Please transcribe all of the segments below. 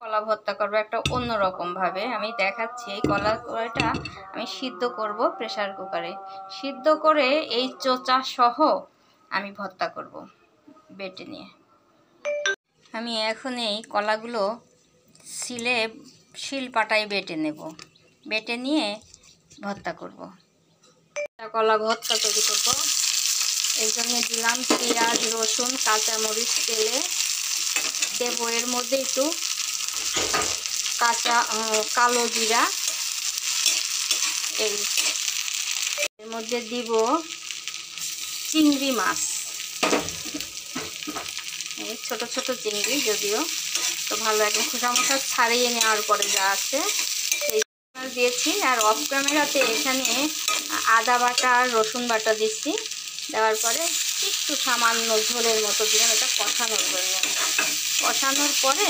কলা ভর্তা করবো একটা অন্যরকম ভাবে। আমি দেখাচ্ছি। এই কলাটা আমি সিদ্ধ করব প্রেসার কুকারে। সিদ্ধ করে এই চোচা সহ আমি ভর্তা করব বেটে নিয়ে। আমি এখন এই কলাগুলো শিলপাটায় বেটে নেব। বেটে নিয়ে ভর্তা করব। কলা ভর্তা তৈরি করব। এই জন্য দিলাম পেঁয়াজ, রসুন, কাঁচামরিচ তেলে দেব। এর মধ্যে একটু কালো জিরা, এর মধ্যে দিব চিংড়ি মাছ, এই ছোট ছোট চিংড়ি, যদিও তো ভালো একদম খোসা মোসা ছাড়িয়ে নেওয়ার পরে যা আছে সেই দিয়েছি। আর অফ ক্যামেরাতে এখানে আদা বাটা আর রসুন বাটা দিচ্ছি। দেওয়ার পরে একটু সামান্য ঝোলের মতো দিলাম। এটা কষানোর জন্য। কষানোর পরে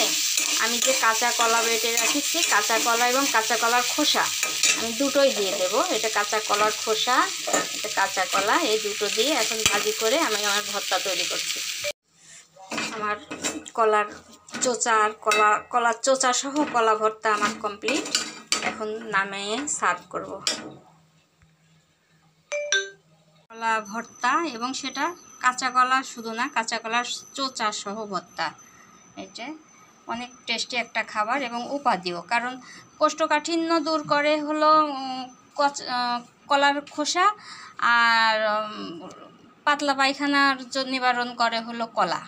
আমি যে কাঁচা কলা বেটে রাখছি, কাঁচা কলা এবং কাঁচা কলার খোসা আমি দুটোই দিয়ে দেবো। এটা কাঁচা কলার খোসা, এটা কাঁচা কলা, এই দুটো দিয়ে এখন ভাজি করে আমি আমার ভর্তা তৈরি করছি। আমার কলার চোচা আর কলার চোচা সহ কলা ভর্তা আমার কমপ্লিট। এখন নামিয়ে সার্ভ করব। কলা ভর্তা, এবং সেটা কাঁচা কলা শুধু না, কাঁচা কলার চোচা সহ ভর্তা। এটা অনেক টেস্টি একটা খাবার এবং উপাদেয়। কারণ কোষ্ঠকাঠিন্য দূর করে হলো কলার খোসা, আর পাতলা পায়খানার নিবারণ করে হলো কলা।